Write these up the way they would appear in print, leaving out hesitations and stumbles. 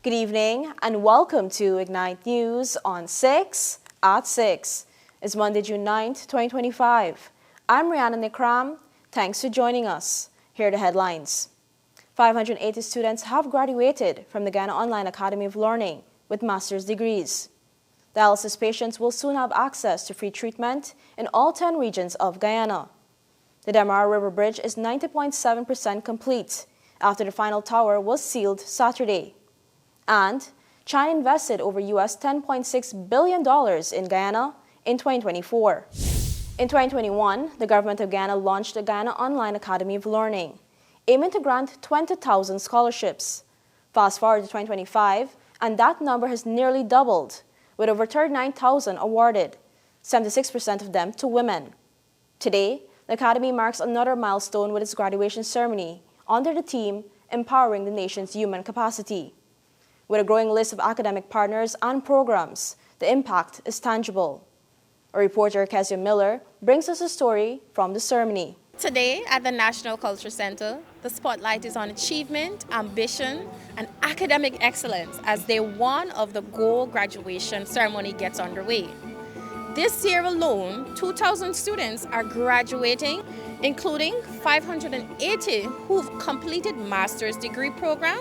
Good evening and welcome to Ignite News on 6 at 6. It's Monday, June 9th, 2025. I'm Rihanna Nikram. Thanks for joining us. Here are the headlines. 580 students have graduated from the Ghana Online Academy of Learning with master's degrees. Dialysis patients will soon have access to free treatment in all 10 regions of Guyana. The Deerra River Bridge is 90.7% complete after the final tower was sealed Saturday. And China invested over US $10.6 billion in Guyana in 2024. In 2021, the government of Ghana launched the Ghana Online Academy of Learning, aiming to grant 20,000 scholarships. Fast forward to 2025, and that number has nearly doubled, with over 39,000 awarded, 76% of them to women. Today, the Academy marks another milestone with its graduation ceremony under the theme Empowering the Nation's Human Capacity. With a growing list of academic partners and programs, the impact is tangible. Our reporter Kezia Miller brings us a story from the ceremony. Today at the National Culture Center, the spotlight is on achievement, ambition, and academic excellence as day one of the gold graduation ceremony gets underway. This year alone, 2,000 students are graduating, including 580 who've completed master's degree program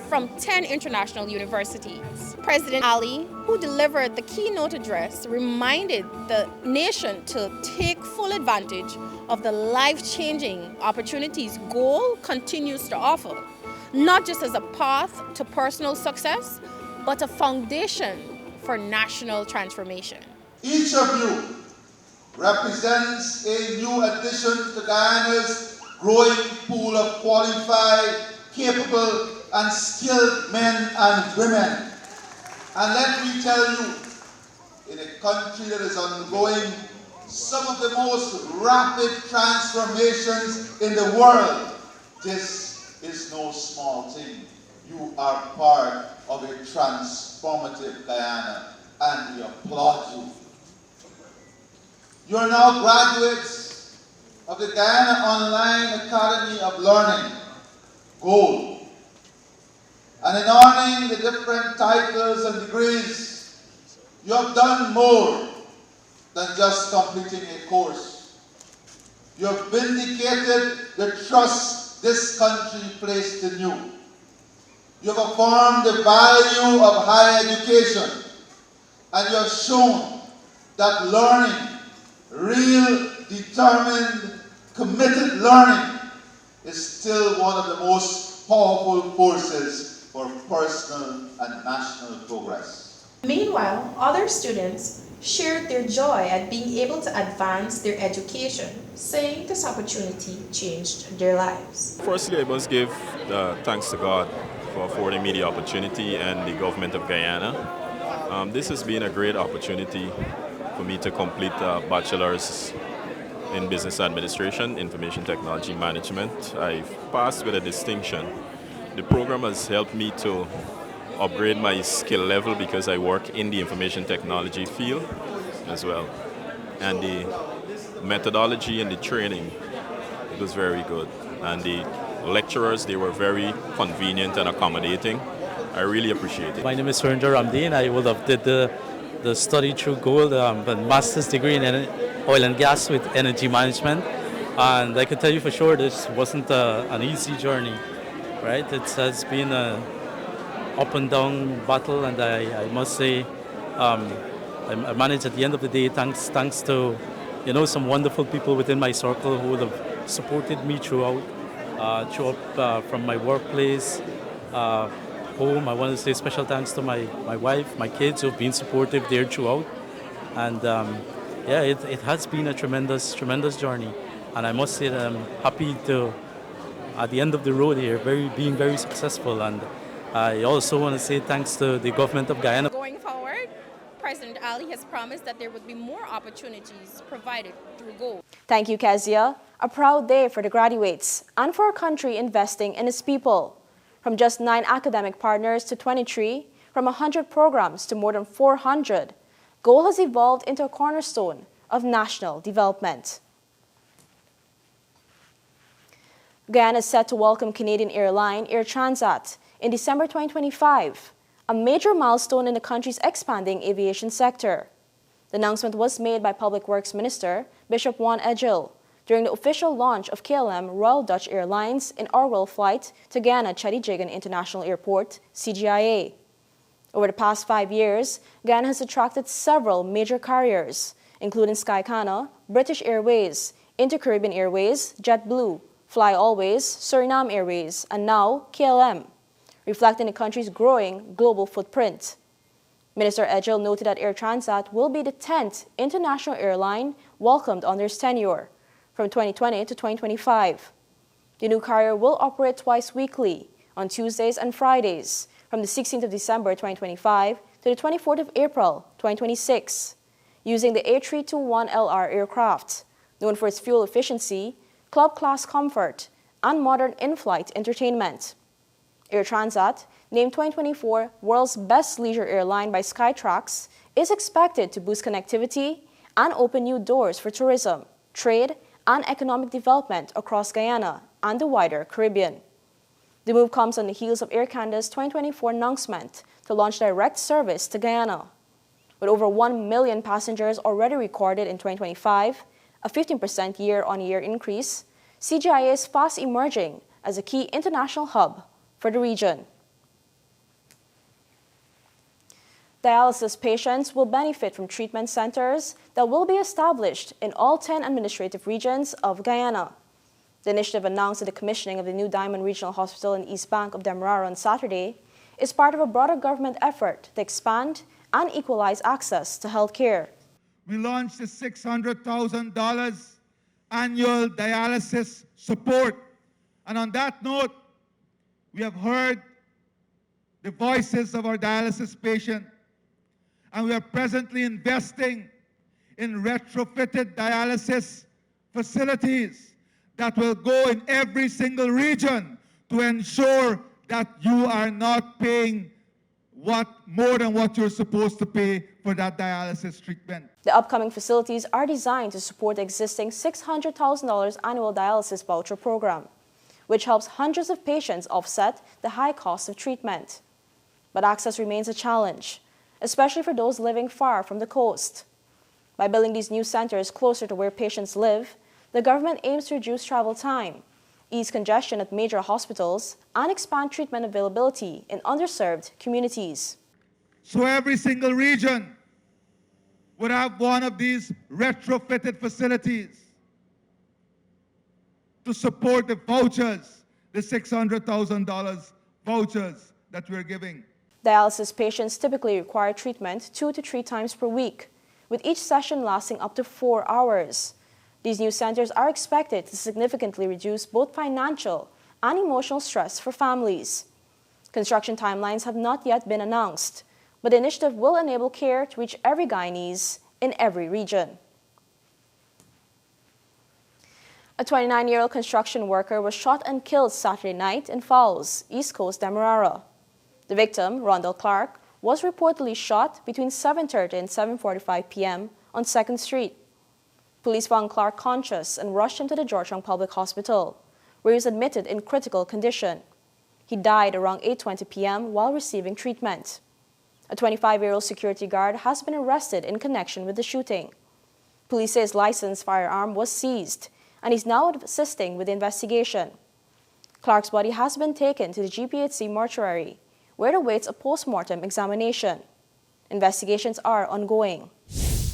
from 10 international universities. President Ali, who delivered the keynote address, reminded the nation to take full advantage of the life-changing opportunities GOAL continues to offer, not just as a path to personal success, but a foundation for national transformation. Each of you represents a new addition to Guyana's growing pool of qualified, capable, and skilled men and women. And let me tell you, in a country that is undergoing some of the most rapid transformations in the world, this is no small thing. You are part of a transformative Guyana, and we applaud you. You are now graduates of the Guyana Online Academy of Learning, GOAL. And in earning the different titles and degrees, you have done more than just completing a course. You have vindicated the trust this country placed in you. You have affirmed the value of higher education, and you have shown that learning, real, determined, committed learning, is still one of the most powerful forces for personal and national progress. Meanwhile, other students shared their joy at being able to advance their education, saying this opportunity changed their lives. Firstly, I must give thanks to God for affording me the opportunity and the government of Guyana. This has been a great opportunity for me to complete a bachelor's in business administration, information technology management. I've passed with a distinction. The program has helped me to upgrade my skill level because I work in the information technology field as well. And the methodology and the training, it was very good. And the lecturers, they were very convenient and accommodating. I really appreciate it. My name is Rami, and I would have did the study through GOAL, the master's degree in oil and gas with energy management. And I can tell you for sure this wasn't an easy journey. Right, it has been an up and down battle, and I must say, I managed at the end of the day, thanks to some wonderful people within my circle who would have supported me throughout from my workplace, home. I want to say special thanks to my wife, my kids who have been supportive there throughout, and it has been a tremendous journey, and I must say that I'm happy to. At the end of the road here, being very successful, and I also want to say thanks to the government of Guyana. Going forward, President Ali has promised that there would be more opportunities provided through GOAL. Thank you, Kezia. A proud day for the graduates and for our country investing in its people. From just 9 academic partners to 23, from 100 programs to more than 400, GOAL has evolved into a cornerstone of national development. Guyana is set to welcome Canadian airline Air Transat in December 2025 a major milestone in the country's expanding aviation sector. The announcement was made by Public Works Minister Bishop Juan Edgil during the official launch of KLM Royal Dutch Airlines' inaugural flight to Guyana Chedijigan International Airport, CGIA. Over the past 5 years, Guyana has attracted several major carriers, including Skycana, British Airways, Inter-Caribbean Airways, JetBlue, Fly Always, Suriname Airways, and now KLM, reflecting the country's growing global footprint. Minister Edgil noted that Air Transat will be the 10th international airline welcomed under his tenure from 2020 to 2025. The new carrier will operate twice weekly on Tuesdays and Fridays from the 16th of December 2025 to the 24th of April 2026, using the A321LR aircraft, known for its fuel efficiency, club-class comfort, and modern in-flight entertainment. Air Transat, named 2024 World's Best Leisure Airline by Skytrax, is expected to boost connectivity and open new doors for tourism, trade, and economic development across Guyana and the wider Caribbean. The move comes on the heels of Air Canada's 2024 announcement to launch direct service to Guyana. With over 1 million passengers already recorded in 2025, a 15% year-on-year increase, CGIA is fast emerging as a key international hub for the region. Dialysis patients will benefit from treatment centers that will be established in all 10 administrative regions of Guyana. The initiative, announced at the commissioning of the new Diamond Regional Hospital in East Bank of Demerara on Saturday, is part of a broader government effort to expand and equalize access to health care. We launched the $600,000 annual dialysis support. And on that note, we have heard the voices of our dialysis patients, and we are presently investing in retrofitted dialysis facilities that will go in every single region to ensure that you are not paying more than what you're supposed to pay for that dialysis treatment. The upcoming facilities are designed to support the existing $600,000 annual dialysis voucher program, which helps hundreds of patients offset the high cost of treatment. But access remains a challenge, especially for those living far from the coast. By building these new centers closer to where patients live, the government aims to reduce travel time, ease congestion at major hospitals, and expand treatment availability in underserved communities. So every single region would have one of these retrofitted facilities to support the vouchers, the $600,000 vouchers that we're giving. Dialysis patients typically require treatment 2 to 3 times per week, with each session lasting up to 4 hours. These new centers are expected to significantly reduce both financial and emotional stress for families. Construction timelines have not yet been announced, but the initiative will enable care to reach every Guyanese in every region. A 29-year-old construction worker was shot and killed Saturday night in Falls, East Coast Demerara. The victim, Rondell Clark, was reportedly shot between 7:30 and 7:45 p.m. on 2nd Street. Police found Clark conscious and rushed him to the Georgetown Public Hospital, where he was admitted in critical condition. He died around 8:20 p.m. while receiving treatment. A 25-year-old security guard has been arrested in connection with the shooting. Police say his licensed firearm was seized, and he's now assisting with the investigation. Clark's body has been taken to the GPHC mortuary, where it awaits a post-mortem examination. Investigations are ongoing.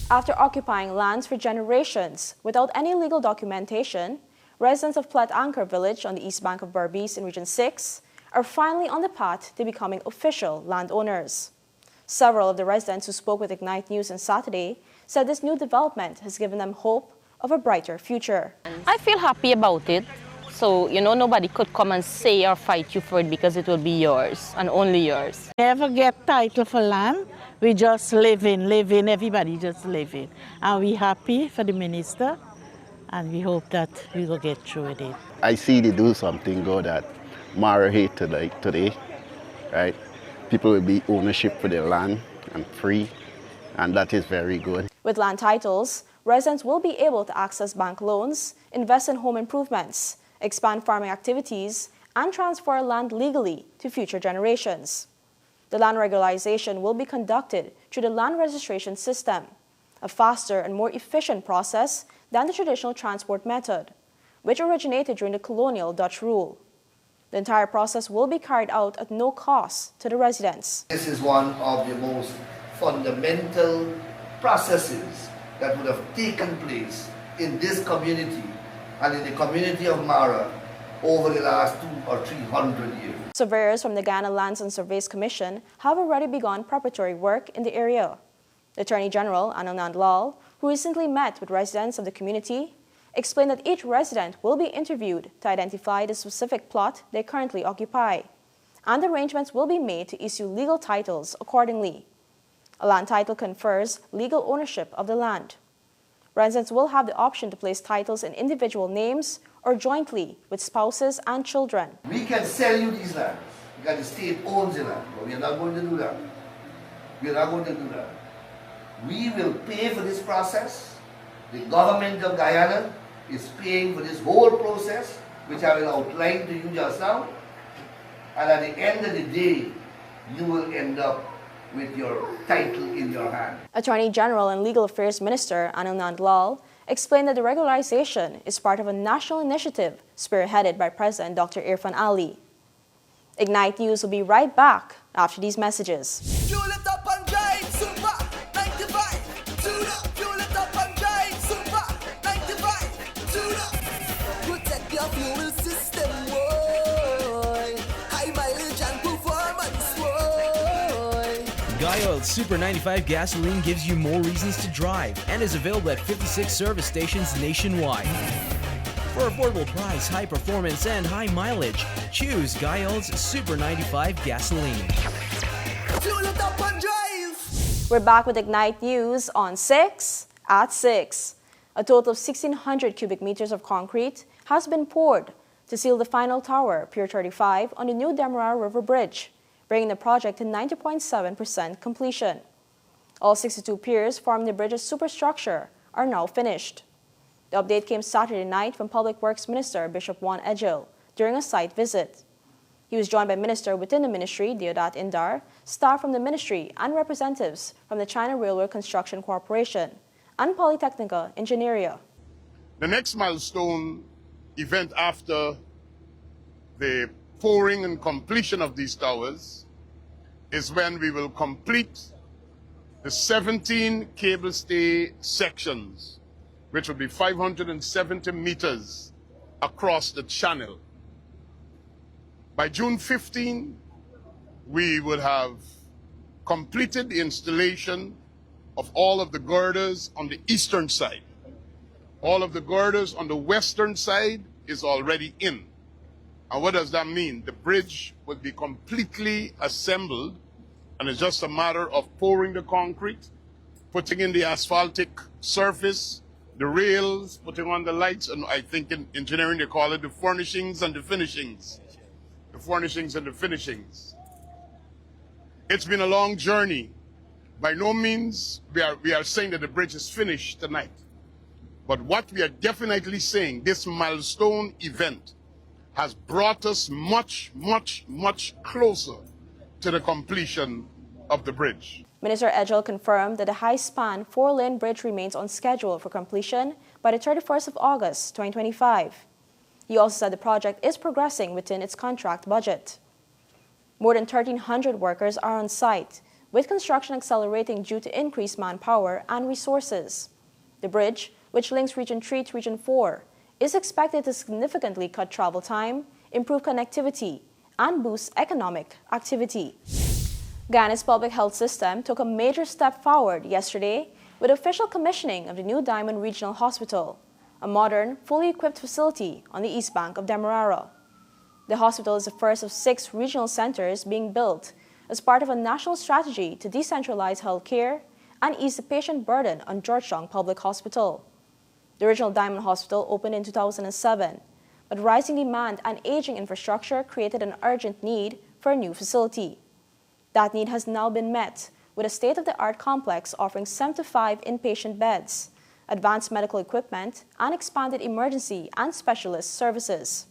After occupying lands for generations without any legal documentation, residents of Plet Anchor Village on the east bank of Berbice in Region 6 are finally on the path to becoming official landowners. Several of the residents who spoke with Ignite News on Saturday said this new development has given them hope of a brighter future. I feel happy about it. So, nobody could come and say or fight you for it because it will be yours and only yours. Never get title for land. We just live in, everybody just live in. And we happy for the minister, and we hope that we will get through with it. I see they do something good at Mara Hate today, right? People will be ownership for their land and free, and that is very good. With land titles, residents will be able to access bank loans, invest in home improvements, expand farming activities, and transfer land legally to future generations. The land regularization will be conducted through the land registration system, a faster and more efficient process than the traditional transport method, which originated during the colonial Dutch rule. The entire process will be carried out at no cost to the residents. This is one of the most fundamental processes that would have taken place in this community and in the community of Mara over the last 200 or 300 years. Surveyors from the Ghana Lands and Surveys Commission have already begun preparatory work in the area. The Attorney General, Anand Lal, who recently met with residents of the community, explained that each resident will be interviewed to identify the specific plot they currently occupy, and arrangements will be made to issue legal titles accordingly. A land title confers legal ownership of the land. Residents will have the option to place titles in individual names or jointly with spouses and children. We can sell you these lands because the state owns the land, but we are not going to do that. We are not going to do that. We will pay for this process. The government of Guyana is paying for this whole process, which I will outline to you just now. And at the end of the day, you will end up with your title in your hand. Attorney General and Legal Affairs Minister Anand Lal explained that the regularization is part of a national initiative spearheaded by President Dr. Irfan Ali. Ignite News will be right back after these messages. Fuel it up and drive, super 95, tune up. Fuel it up and drive, super 95, tune up. Protect your fuel system, boy. High mileage and performance, boy. Guy Oil Super 95 gasoline gives you more reasons to drive and is available at 56 service stations nationwide. For affordable price, high performance, and high mileage, choose Guy Oil's Super 95 gasoline. Fuel it up and drive. We're back with Ignite News on 6 at 6. A total of 1,600 cubic meters of concrete has been poured to seal the final tower, Pier 35, on the new Demerara River Bridge, bringing the project to 90.7% completion. All 62 piers forming the bridge's superstructure are now finished. The update came Saturday night from Public Works Minister Bishop Juan Edgil during a site visit. He was joined by minister within the ministry, Deodat Indar, staff from the ministry, and representatives from the China Railway Construction Corporation and Polytechnica Engineering. The next milestone event after the pouring and completion of these towers is when we will complete the 17 cable stay sections, which will be 570 meters across the channel. By June 15, we would have completed the installation of all of the girders on the eastern side. All of the girders on the western side is already in. And what does that mean? The bridge would be completely assembled, and it's just a matter of pouring the concrete, putting in the asphaltic surface, the rails, putting on the lights, and I think in engineering they call it the furnishings and the finishings. The furnishings and the finishings. It's been a long journey. By no means we are saying that the bridge is finished tonight. But what we are definitely saying, this milestone event has brought us much, much, much closer to the completion of the bridge. Minister Edgil confirmed that the high-span 4-lane bridge remains on schedule for completion by the 31st of August, 2025. He also said the project is progressing within its contract budget. More than 1,300 workers are on site, with construction accelerating due to increased manpower and resources. The bridge, which links Region 3 to Region 4, is expected to significantly cut travel time, improve connectivity, and boost economic activity. Ghana's public health system took a major step forward yesterday with official commissioning of the new Diamond Regional Hospital, a modern, fully equipped facility on the east bank of Demerara. The hospital is the first of 6 regional centers being built as part of a national strategy to decentralize health care and ease the patient burden on Georgetown Public Hospital. The original Diamond Hospital opened in 2007, but rising demand and aging infrastructure created an urgent need for a new facility. That need has now been met with a state-of-the-art complex offering 75 inpatient beds, advanced medical equipment, and expanded emergency and specialist services.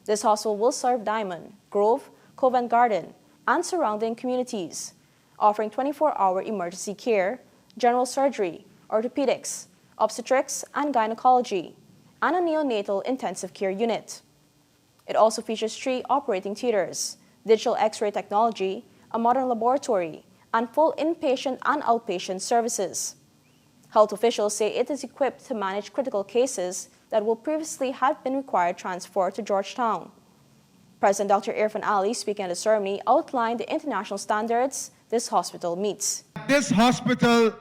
This hospital will serve Diamond, Grove, Covent Garden, and surrounding communities, offering 24-hour emergency care, general surgery, orthopedics, obstetrics and gynecology, and a neonatal intensive care unit. It also features 3 operating theaters, digital X-ray technology, a modern laboratory, and full inpatient and outpatient services. Health officials say it is equipped to manage critical cases that will previously have been required transfer to Georgetown. President Dr. Irfan Ali, speaking at the ceremony, outlined the international standards this hospital meets. This hospital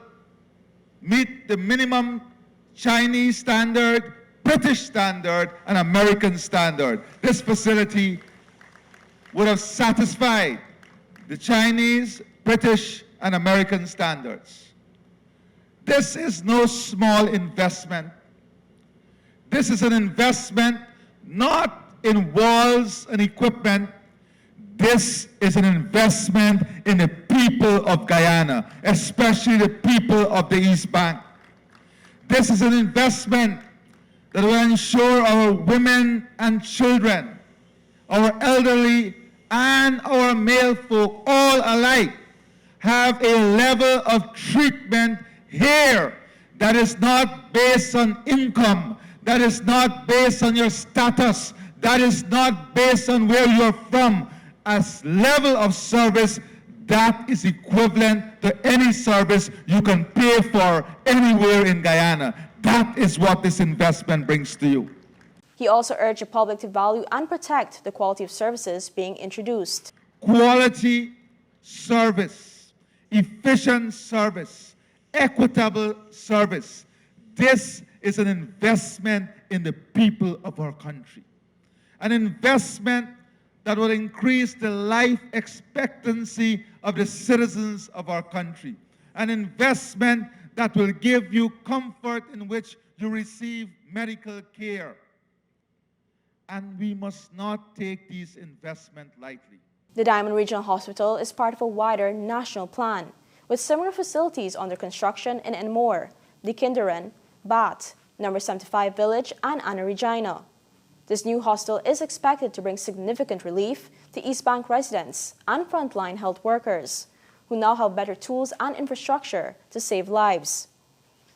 meets the minimum Chinese standard, British standard, and American standard. This facility would have satisfied the Chinese, British, and American standards. This is no small investment. This is an investment not in walls and equipment. This is an investment in the people of Guyana, especially the people of the East Bank. This is an investment that will ensure our women and children, our elderly and our male folk, all alike, have a level of treatment here that is not based on income, that is not based on your status, that is not based on where you're from. A level of service that is equivalent to any service you can pay for anywhere in Guyana. That is what this investment brings to you. He also urged the public to value and protect the quality of services being introduced. Quality service, efficient service, equitable service. This is an investment in the people of our country. An investment that will increase the life expectancy of the citizens of our country. An investment that will give you comfort in which you receive medical care. And we must not take these investments lightly. The Diamond Regional Hospital is part of a wider national plan, with similar facilities under construction in Enmore, Dikindaran, Bat, No. 75 Village, and Anna Regina. This new hospital is expected to bring significant relief to East Bank residents and frontline health workers, who now have better tools and infrastructure to save lives.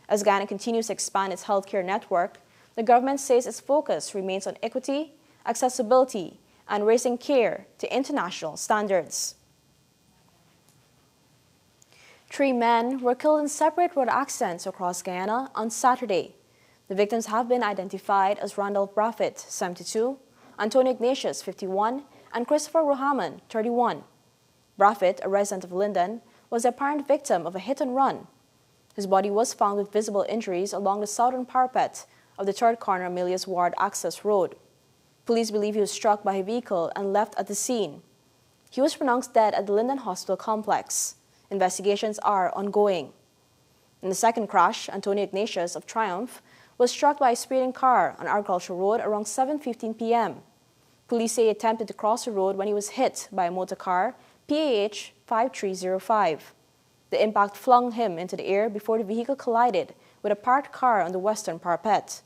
As Guyana continues to expand its healthcare network, the government says its focus remains on equity, accessibility, and raising care to international standards. 3 men were killed in separate road accidents across Guyana on Saturday. The victims have been identified as Randolph Braffett, 72, Antonio Ignatius, 51, and Christopher Rohaman, 31. Braffett, a resident of Linden, was the apparent victim of a hit-and-run. His body was found with visible injuries along the southern parapet of the third corner Amelius Ward access road. Police believe he was struck by a vehicle and left at the scene. He was pronounced dead at the Linden Hospital complex. Investigations are ongoing. In the second crash, Antonio Ignatius of Triumph was struck by a speeding car on Agricultural Road around 7:15 p.m. Police say he attempted to cross the road when he was hit by a motor car, PAH 5305. The impact flung him into the air before the vehicle collided with a parked car on the western parapet.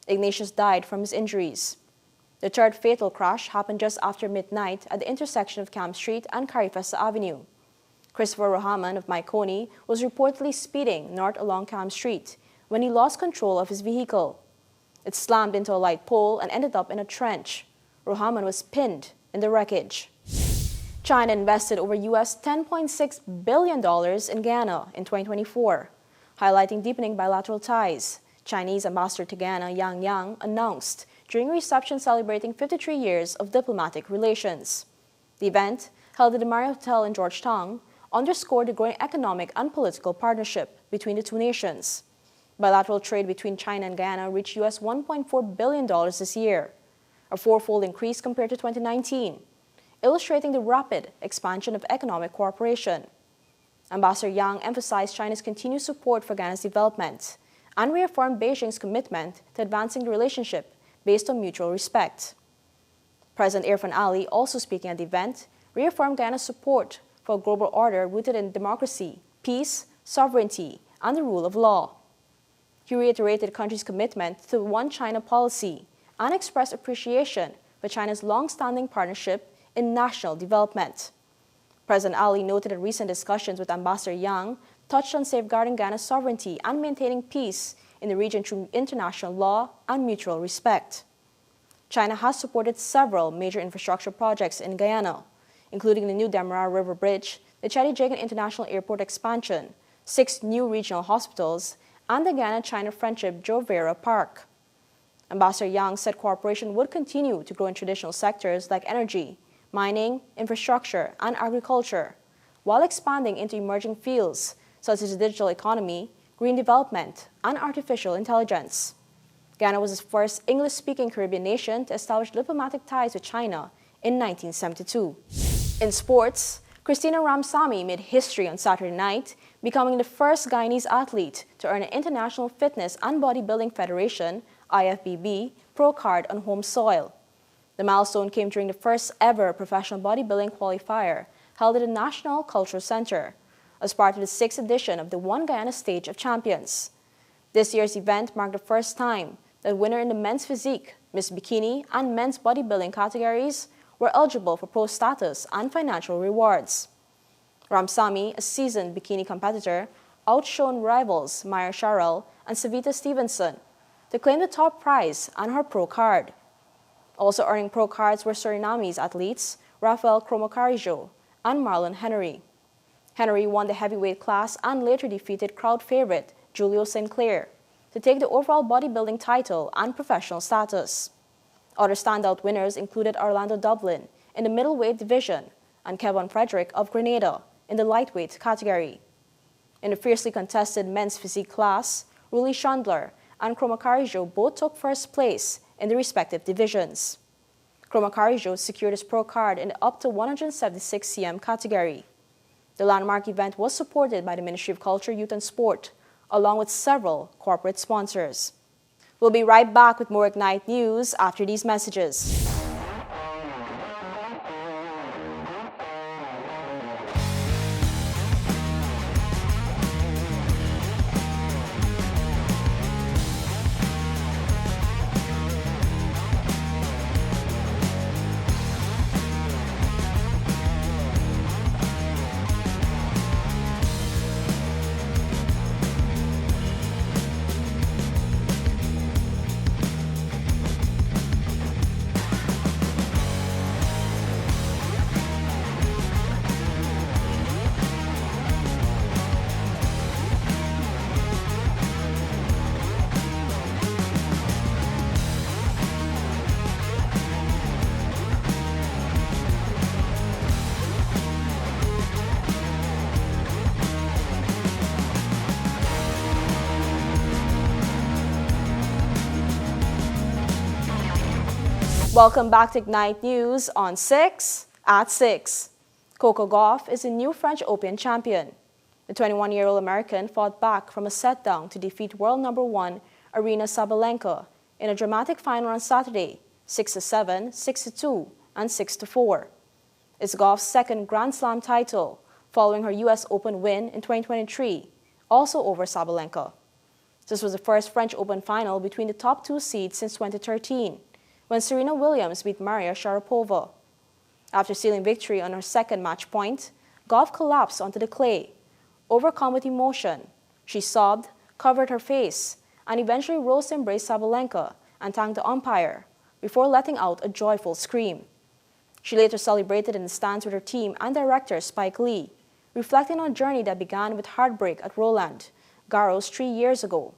Ignatius died from his injuries. The third fatal crash happened just after midnight at the intersection of Camp Street and Carifesta Avenue. Christopher Rohaman of Maiconi was reportedly speeding north along Camp Street when he lost control of his vehicle. It slammed into a light pole and ended up in a trench. Rohaman was pinned in the wreckage. China invested over US $10.6 billion in Guyana in 2024, highlighting deepening bilateral ties. Chinese ambassador to Guyana, Yang Yang, announced during a reception celebrating 53 years of diplomatic relations. The event, held at the Marriott Hotel in Georgetown, underscored the growing economic and political partnership between the two nations. Bilateral trade between China and Guyana reached US $1.4 billion this year, a fourfold increase compared to 2019, illustrating the rapid expansion of economic cooperation. Ambassador Yang emphasized China's continued support for Guyana's development and reaffirmed Beijing's commitment to advancing the relationship based on mutual respect. President Irfan Ali, also speaking at the event, reaffirmed Guyana's support for a global order rooted in democracy, peace, sovereignty, and the rule of law. He reiterated the country's commitment to the One China policy and expressed appreciation for China's long-standing partnership in national development. President Ali noted that recent discussions with Ambassador Yang touched on safeguarding Ghana's sovereignty and maintaining peace in the region through international law and mutual respect. China has supported several major infrastructure projects in Guyana, including the new Demerara River Bridge, the Chedi-Jagan International Airport expansion, 6 new regional hospitals, and the Ghana-China Friendship Jovera Park. Ambassador Yang said cooperation would continue to grow in traditional sectors like energy, mining, infrastructure, and agriculture, while expanding into emerging fields such as the digital economy, green development, and artificial intelligence. Ghana was the first English-speaking Caribbean nation to establish diplomatic ties with China in 1972. In sports, Christina Ramsamy made history on Saturday night, becoming the first Guyanese athlete to earn an International Fitness and Bodybuilding Federation (IFBB) pro card on home soil. The milestone came during the first ever professional bodybuilding qualifier held at the National Cultural Center as part of the 6th edition of the One Guyana Stage of Champions. This year's event marked the first time that winner in the men's physique, Miss Bikini, and men's bodybuilding categories were eligible for pro status and financial rewards. Ramsamy, a seasoned bikini competitor, outshone rivals Maya Sharrell and Savita Stevenson to claim the top prize and her pro card. Also earning pro cards were Suriname's athletes Rafael Cromocarijo and Marlon Henry. Henry won the heavyweight class and later defeated crowd favorite Julio Sinclair to take the overall bodybuilding title and professional status. Other standout winners included Orlando Dublin in the middleweight division and Kevin Frederick of Grenada in the lightweight category. In the fiercely contested men's physique class, Ruli Chandler and Cromocarijo both took first place in the respective divisions. Cromocarijo secured his pro card in the up to 176 cm category. The landmark event was supported by the Ministry of Culture, Youth and Sport, along with several corporate sponsors. We'll be right back with more Ignite News after these messages. Welcome back to Ignite News on 6 at 6. Coco Gauff is the new French Open champion. The 21-year-old American fought back from a set-down to defeat world number 1 Aryna Sabalenka in a dramatic final on Saturday, 6-7, 6-2, and 6-4. It's Gauff's second Grand Slam title, following her U.S. Open win in 2023, also over Sabalenka. This was the first French Open final between the top 2 seeds since 2013, when Serena Williams beat Maria Sharapova. After sealing victory on her second match point, Gauff collapsed onto the clay. Overcome with emotion, she sobbed, covered her face, and eventually rose to embrace Sabalenka and thanked the umpire before letting out a joyful scream. She later celebrated in the stands with her team and director Spike Lee, reflecting on a journey that began with heartbreak at Roland Garros 3 years ago.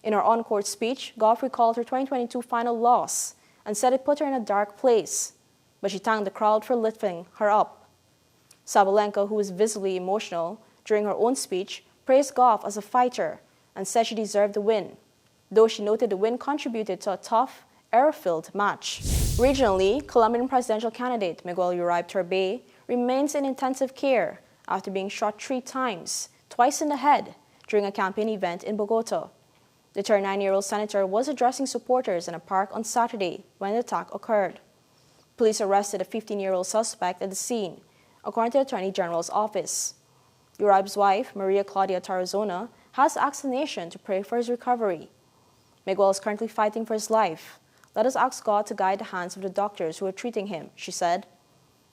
In her on-court speech, Gauff recalled her 2022 final loss and said it put her in a dark place, but she thanked the crowd for lifting her up. Sabalenka, who was visibly emotional during her own speech, praised Gauff as a fighter and said she deserved the win, though she noted the win contributed to a tough, error-filled match. Regionally, Colombian presidential candidate Miguel Uribe Turbay remains in intensive care after being shot 3 times, twice in the head, during a campaign event in Bogota. The 39-year-old senator was addressing supporters in a park on Saturday when the attack occurred. Police arrested a 15-year-old suspect at the scene, according to the Attorney General's office. Uribe's wife, Maria Claudia Tarazona, has asked the nation to pray for his recovery. Miguel is currently fighting for his life. Let us ask God to guide the hands of the doctors who are treating him, she said.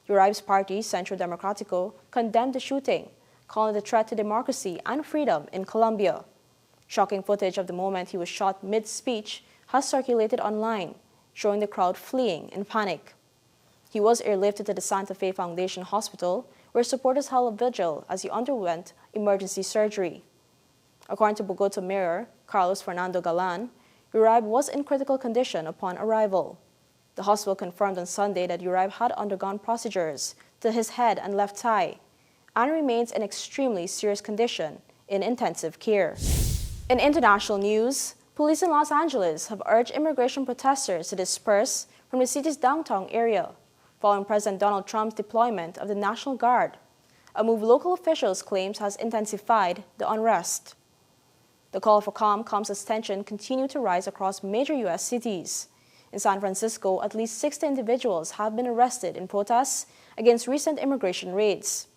Uribe's party, Centro Democrático, condemned the shooting, calling it a threat to democracy and freedom in Colombia. Shocking footage of the moment he was shot mid-speech has circulated online, showing the crowd fleeing in panic. He was airlifted to the Santa Fe Foundation Hospital, where supporters held a vigil as he underwent emergency surgery. According to Bogota Mayor Carlos Fernando Galan, Uribe was in critical condition upon arrival. The hospital confirmed on Sunday that Uribe had undergone procedures to his head and left thigh and remains in extremely serious condition in intensive care. In international news, police in Los Angeles have urged immigration protesters to disperse from the city's downtown area following President Donald Trump's deployment of the National Guard, a move local officials claim has intensified the unrest. The call for calm comes as tension continued to rise across major U.S. cities. In San Francisco, at least 60 individuals have been arrested in protests against recent immigration raids.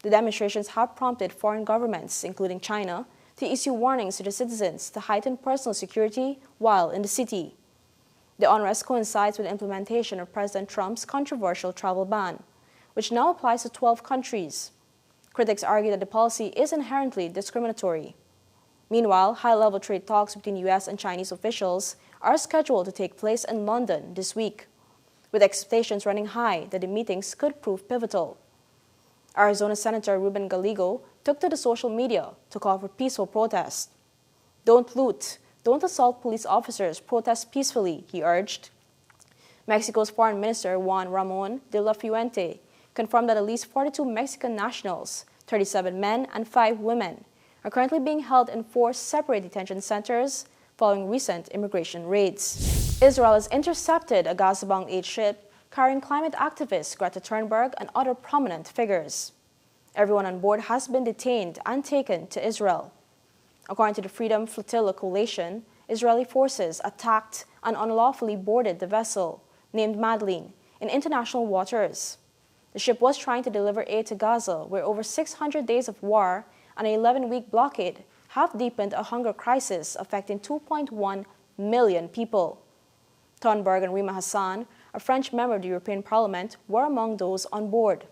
The demonstrations have prompted foreign governments, including China, to issue warnings to the citizens to heighten personal security while in the city. The unrest coincides with the implementation of President Trump's controversial travel ban, which now applies to 12 countries. Critics argue that the policy is inherently discriminatory. Meanwhile, high-level trade talks between U.S. and Chinese officials are scheduled to take place in London this week, with expectations running high that the meetings could prove pivotal. Arizona Senator Ruben Gallego took to the social media to call for peaceful protest. Don't loot, don't assault police officers, protest peacefully, he urged. Mexico's Foreign Minister Juan Ramon de la Fuente confirmed that at least 42 Mexican nationals, 37 men and 5 women, are currently being held in 4 separate detention centers following recent immigration raids. Israel has intercepted a Gaza-bound aid ship carrying climate activist Greta Thunberg and other prominent figures. Everyone on board has been detained and taken to Israel. According to the Freedom Flotilla Coalition, Israeli forces attacked and unlawfully boarded the vessel, named Madeleine, in international waters. The ship was trying to deliver aid to Gaza, where over 600 days of war and an 11-week blockade have deepened a hunger crisis affecting 2.1 million people. Thunberg and Rima Hassan, a French member of the European Parliament, were among those on board.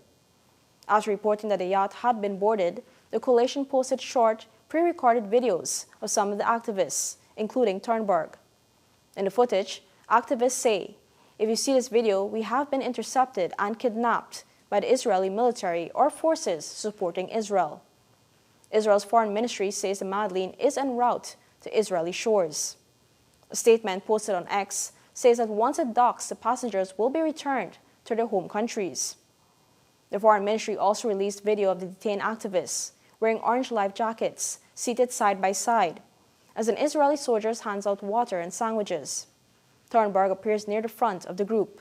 After reporting that the yacht had been boarded, the coalition posted short, pre-recorded videos of some of the activists, including Thunberg. In the footage, activists say, "If you see this video, we have been intercepted and kidnapped by the Israeli military or forces supporting Israel." Israel's foreign ministry says the Madeleine is en route to Israeli shores. A statement posted on X says that once it docks, the passengers will be returned to their home countries. The foreign ministry also released video of the detained activists wearing orange life jackets, seated side by side, as an Israeli soldier hands out water and sandwiches. Thunberg appears near the front of the group.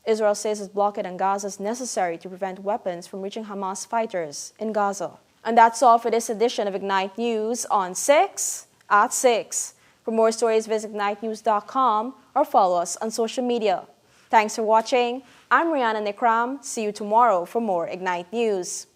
Israel says its blockade on Gaza is necessary to prevent weapons from reaching Hamas fighters in Gaza. And that's all for this edition of Ignite News on 6 at 6. For more stories, visit ignitenews.com or follow us on social media. Thanks for watching. I'm Rihanna Nikram. See you tomorrow for more Ignite News.